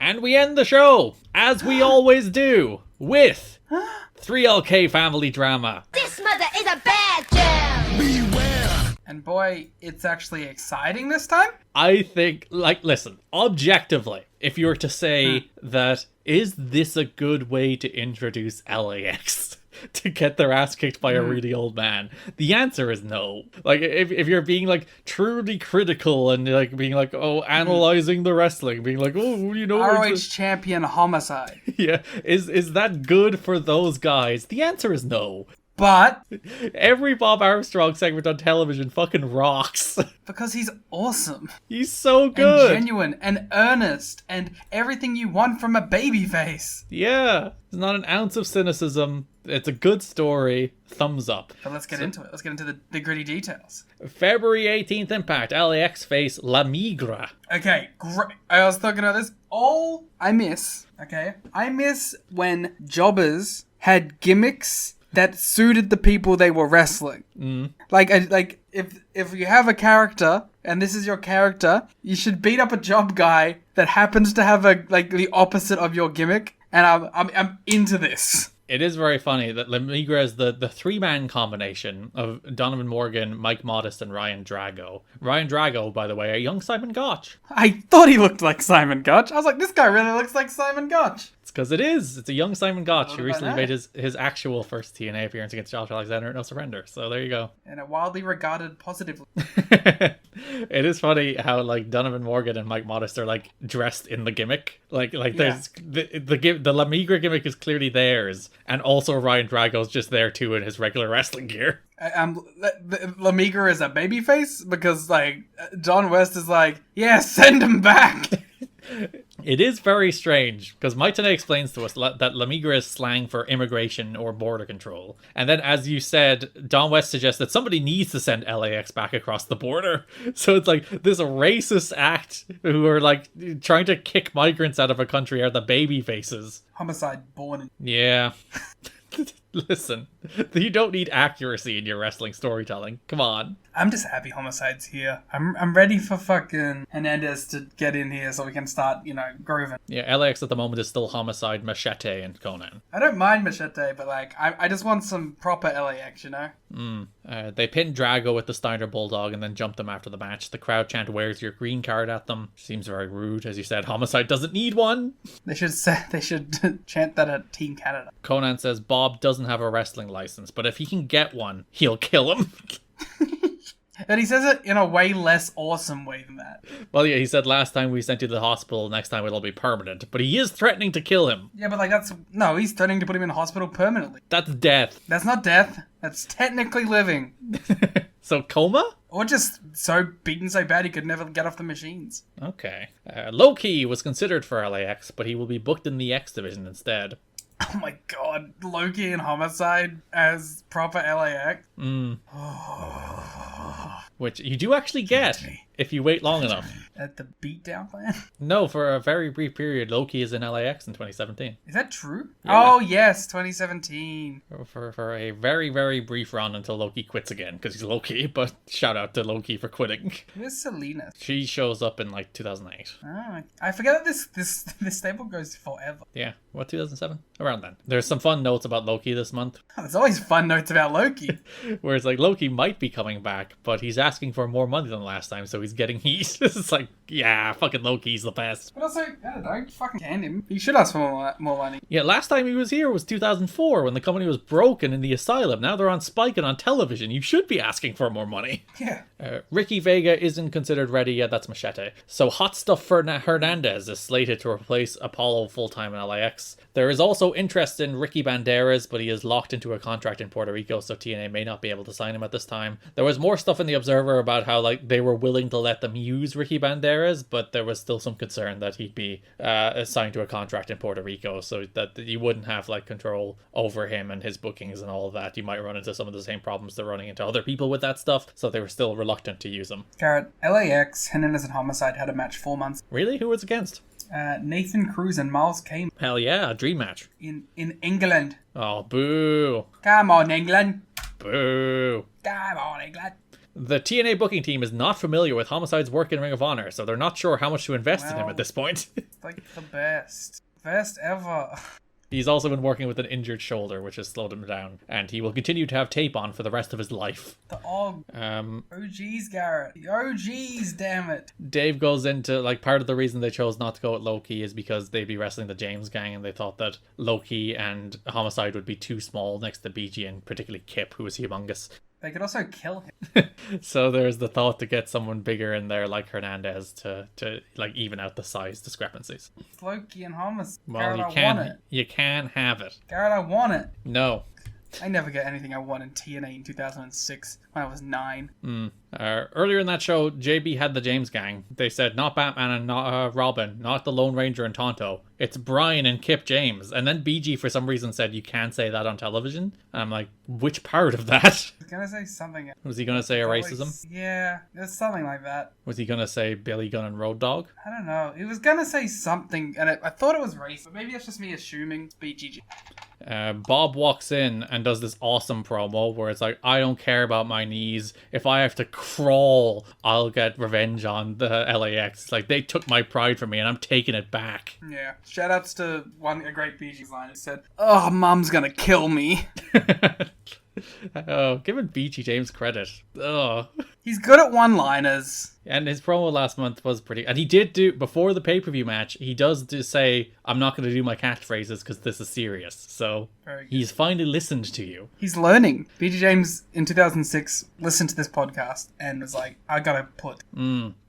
And we end the show, as we always do, with 3LK family drama. This mother is a bad girl! Beware! And boy, it's actually exciting this time. I think, listen, objectively, if you were to say that, is this a good way to introduce LAX? To get their ass kicked by a really old man? The answer is no. Like, if you're being, like, truly critical and, like, being like, oh, analyzing the wrestling, being like, oh, you know... ROH champion Homicide. Yeah, is that good for those guys? The answer is no. But... every Bob Armstrong segment on television fucking rocks. because he's awesome. He's so good. And genuine and earnest and everything you want from a babyface. Yeah. There's not an ounce of cynicism. It's a good story. Thumbs up. But let's get into it. Let's get into the gritty details. February 18th Impact. LAX face La Migra. Okay, great. I was talking about this. All I miss, I miss when jobbers had gimmicks that suited the people they were wrestling. Like if you have a character and this is your character, you should beat up a job guy that happens to have the opposite of your gimmick. And I'm into this. It is very funny that La Migra is the three-man combination of Donovan Morgan, Mike Modest, and Ryan Drago. Ryan Drago, by the way, a young Simon Gotch. I thought he looked like Simon Gotch. I was like, this guy really looks like Simon Gotch. It's because it is. It's a young Simon Gotch who recently that? made his actual first TNA appearance against Josh Alexander at No Surrender. So there you go. And it widely regarded positively. It is funny how like Donovan Morgan and Mike Modest are like dressed in the gimmick. There's the La Migra gimmick is clearly theirs, and also Ryan Drago's just there too in his regular wrestling gear. La Migra is a babyface because like Don West is like, yeah, send him back. It is very strange, because Maitane explains to us that La Migra is slang for immigration or border control. And then, as you said, Don West suggests that somebody needs to send LAX back across the border. So it's like this racist act who are like trying to kick migrants out of a country are the baby faces. Homicide born in... Yeah. Listen, you don't need accuracy in your wrestling storytelling. Come on. I'm just happy Homicide's here. I'm ready for fucking Hernandez to get in here so we can start, grooving. Yeah, LAX at the moment is still Homicide, Machete, and Conan. I don't mind Machete, but I just want some proper LAX, They pin Drago with the Steiner Bulldog and then jump them after the match. The crowd chant, "Where's your green card?" at them. Seems very rude. As you said, Homicide doesn't need one. They should chant that at Team Canada. Conan says Bob doesn't have a wrestling license, but if he can get one, he'll kill him. And he says it in a way less awesome way than that. Well, yeah, he said last time we sent you to the hospital, next time it'll be permanent. But he is threatening to kill him. Yeah, but he's threatening to put him in hospital permanently. That's death. That's not death. That's technically living. So coma? Or just so beaten so bad he could never get off the machines. Okay. Low-Key was considered for LAX, but he will be booked in the X division instead. Oh my god, Loki and Homicide as proper LAX? Which you do actually get if you wait long enough. At the Beatdown Clan? No, for a very brief period, Loki is in LAX in 2017. Is that true? Yeah. Oh yes, 2017. For a very, very brief run until Loki quits again, because he's Loki, but shout out to Loki for quitting. Where's Selena? She shows up in 2008. Oh, I forget that this stable goes forever. Yeah, 2007? Around then. There's some fun notes about Loki this month. Oh, there's always fun notes about Loki. Where it's like, Loki might be coming back, but he's asking for more money than last time, so he's getting heat. It's like, yeah, fucking Loki's the best. But also, I don't know, fucking can him. He should ask for more money. Yeah, last time he was here was 2004, when the company was broken in the asylum. Now they're on Spike and on television. You should be asking for more money. Yeah. Ricky Vega isn't considered ready yet. That's Machete. So Hot Stuff for Hernandez is slated to replace Apollo full-time in LAX. There is also interest in Ricky Banderas, but he is locked into a contract in Puerto Rico, so TNA may not be able to sign him at this time. There was more stuff in The Observer about how they were willing to let them use Ricky Banderas, but there was still some concern that he'd be assigned to a contract in Puerto Rico, so that you wouldn't have control over him and his bookings and all of that. You might run into some of the same problems they're running into other people with that stuff, so they were still reluctant to use him. Garrett, LAX, Hernandez and Homicide had a match 4 months. Really? Who was against? Nathan Cruz and Miles Kane. Hell yeah, a dream match. In England. Oh, boo. Come on, England. Boo. Come on, England. The TNA booking team is not familiar with Homicide's work in Ring of Honor, so they're not sure how much to invest in him at this point. It's like the best. Best ever. He's also been working with an injured shoulder, which has slowed him down, and he will continue to have tape on for the rest of his life. The OGs, Garrett. The OGs, damn it. Dave goes into, like, part of the reason they chose not to go with Low-Ki is because they'd be wrestling the James Gang, and they thought that Low-Ki and Homicide would be too small next to BG, and particularly Kip, who was humongous. They could also kill him. So there's the thought to get someone bigger in there like Hernandez to like even out the size discrepancies. It's Low-Ki and Homicide. Well, Garrett, I want it. You can have it. Garrett, I want it. No. I never get anything I want in TNA in 2006 when I was 9. Earlier in that show, JB had the James Gang. They said not Batman and not Robin, not the Lone Ranger and Tonto. It's Brian and Kip James. And then BG for some reason said you can't say that on television. And I'm like, which part of that? I was gonna say something. Was he gonna say a racism? Yeah, it's something like that. Was he gonna say Billy Gunn and Road Dogg? I don't know. He was gonna say something, and I thought it was racist. But maybe that's just me assuming it's BGG. Bob walks in and does this awesome promo where it's like, I don't care about my knees. If I have to crawl, I'll get revenge on the LAX. It's like, they took my pride from me and I'm taking it back. Yeah. Shoutouts to a great BG line. He said, "Oh, Mum's gonna kill me." Oh, giving BG James credit. Oh. He's good at one-liners. And his promo last month was pretty... And he did do... Before the pay-per-view match, he does say, I'm not going to do my catchphrases because this is serious. So he's finally listened to you. He's learning. BG James, in 2006, listened to this podcast and was like, I gotta put...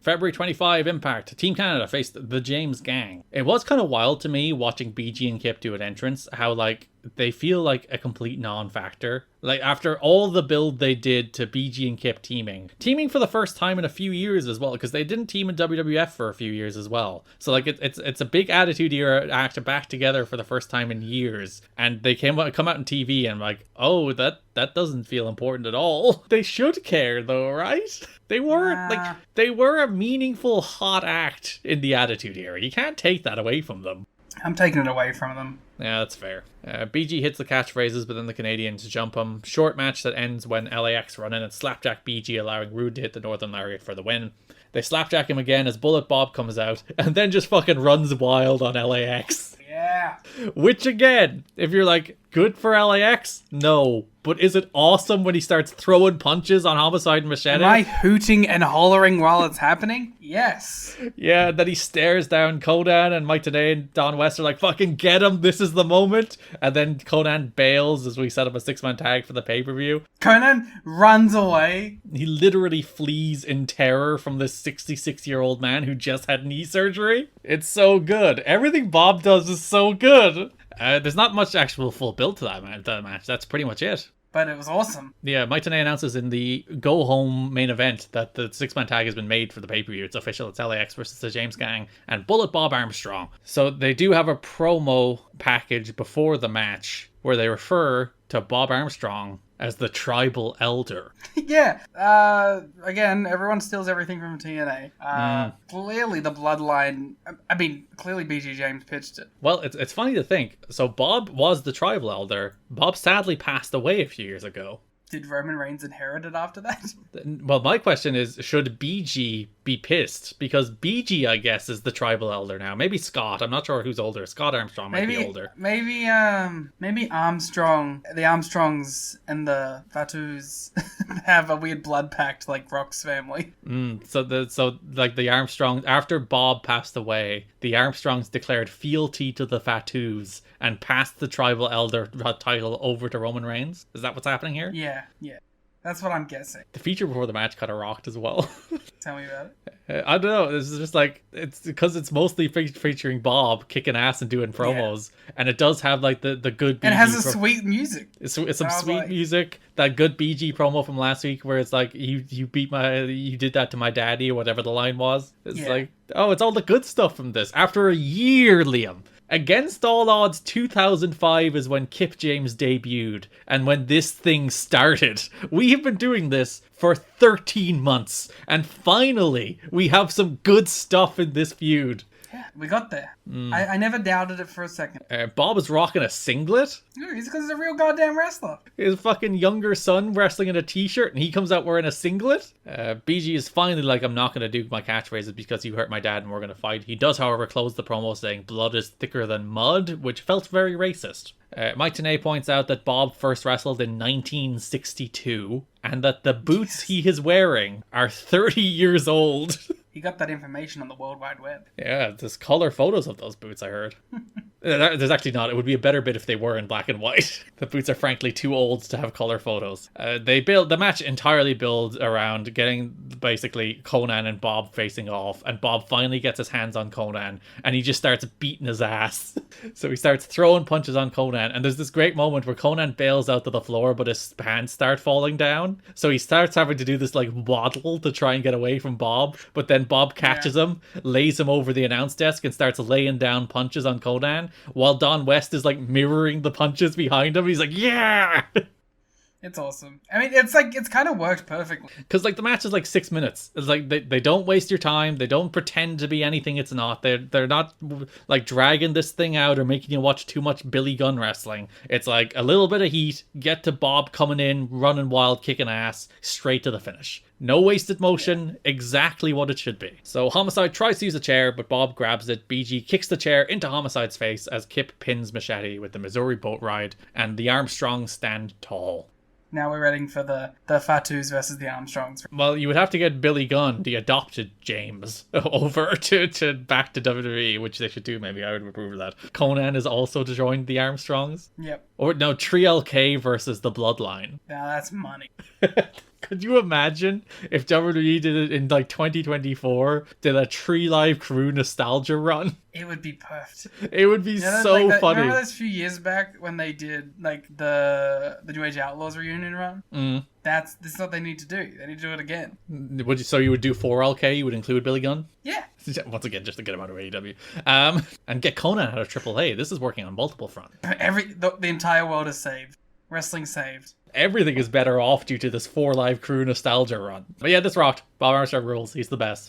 February 25, Impact. Team Canada faced the James Gang. It was kind of wild to me watching BG and Kip do an entrance, how, like, they feel like a complete non-factor. Like, after all the build they did to BG and Kip teaming for the first time in a few years as well, because they didn't team in WWF for a few years as well. So, like, it's a big Attitude Era act back together for the first time in years. And they come out on TV and I'm like, oh, that doesn't feel important at all. They should care, though, right? They were, they were a meaningful hot act in the Attitude Era. You can't take that away from them. I'm taking it away from them. Yeah, that's fair. BG hits the catchphrases, but then the Canadians jump him. Short match that ends when LAX run in and slapjack BG, allowing Rude to hit the Northern Lariat for the win. They slapjack him again as Bullet Bob comes out, and then just fucking runs wild on LAX. Yeah. Which, again, if you're like, good for LAX? No. But is it awesome when he starts throwing punches on Homicide and Machete? Am I hooting and hollering while it's happening? Yes. Yeah, then he stares down Conan, and Mike Tenay and Don West are like, fucking get him, this is the moment. And then Conan bails as we set up a 6-man tag for the pay-per-view. Conan runs away. He literally flees in terror from this 66-year-old man who just had knee surgery. It's so good. Everything Bob does is so good. There's not much actual full build to that match. That's pretty much it. But it was awesome. Yeah, Mike Tenay announces in the go-home main event that the 6-man tag has been made for the pay-per-view. It's official. It's LAX versus the James Gang and Bullet Bob Armstrong. So they do have a promo package before the match where they refer to Bob Armstrong as the Tribal Elder. Yeah. Again, everyone steals everything from TNA. Clearly the bloodline... I mean, clearly BG James pitched it. Well, it's funny to think. So Bob was the Tribal Elder. Bob sadly passed away a few years ago. Did Roman Reigns inherit it after that? Well, my question is, should BG be pissed? Because BG, I guess, is the Tribal Elder now. Maybe Scott. I'm not sure who's older. Scott Armstrong might be older. Maybe Armstrong. The Armstrongs and the Fatus have a weird blood pact like Rock's family. So the Armstrongs, after Bob passed away, the Armstrongs declared fealty to the Fatus and passed the Tribal Elder title over to Roman Reigns. Is that what's happening here? Yeah. That's what I'm guessing. The feature before the match kind of rocked as well. Tell me about it. I don't know. This is just like, it's because it's mostly featuring Bob kicking ass and doing promos, and it does have like the good. And it has sweet music. It's some sweet music. That good BG promo from last week, where it's like you did that to my daddy, or whatever the line was. It's like, oh, it's all the good stuff from this. After a year, Liam. Against all odds, 2005 is when Kip James debuted, and when this thing started. We have been doing this for 13 months, and finally, we have some good stuff in this feud. Yeah, we got there. I never doubted it for a second. Bob is rocking a singlet. He's because he's a real goddamn wrestler. His fucking younger son wrestling in a t-shirt and he comes out wearing a singlet. BG is finally like, I'm not going to do my catchphrases because you hurt my dad and we're going to fight. He does, however, close the promo saying blood is thicker than mud, which felt very racist. Mike Tenay points out that Bob first wrestled in 1962 and that the boots he is wearing are 30 years old. He got that information on the World Wide Web. Yeah, there's color photos of those boots, I heard. There's actually not. It would be a better bit if they were in black and white. The boots are frankly too old to have color photos. The match entirely builds around getting basically Conan and Bob facing off, and Bob finally gets his hands on Conan and he just starts beating his ass. So he starts throwing punches on Conan, and there's this great moment where Conan bails out to the floor but his pants start falling down. So he starts having to do this like waddle to try and get away from Bob, but then Bob catches him, lays him over the announce desk and starts laying down punches on Conan, while Don West is like mirroring the punches behind him. He's like, yeah! It's awesome. I mean, it's kind of worked perfectly. Because like the match is like 6 minutes. It's like they don't waste your time. They don't pretend to be anything it's not. They're not like dragging this thing out or making you watch too much Billy Gunn wrestling. It's like a little bit of heat, get to Bob coming in, running wild, kicking ass, straight to the finish. No wasted motion, exactly what it should be. So Homicide tries to use a chair, but Bob grabs it. BG kicks the chair into Homicide's face as Kip pins Machete with the Missouri boat ride, and the Armstrongs stand tall. Now we're ready for the Fatus versus the Armstrongs. Well, you would have to get Billy Gunn, the adopted James, over to back to WWE, which they should do. Maybe I would approve of that. Conan is also to join the Armstrongs. Yep. Or no, 3LK versus the Bloodline. Now that's money. Could you imagine if WWE did it in like 2024, did a 3 Live Crew nostalgia run? It would be perfect. It would be so funny. Remember those few years back when they did like the New Age Outlaws reunion run? This is what they need to do. They need to do it again. So you would do 4LK? You would include Billy Gunn? Yeah. Once again, just to get him out of AEW. And get Conan out of AAA. This is working on multiple fronts. The entire world is saved. Wrestling saved. Everything is better off due to this 4 Live Crew nostalgia run. But yeah, this rocked. Bob Armstrong rules. He's the best.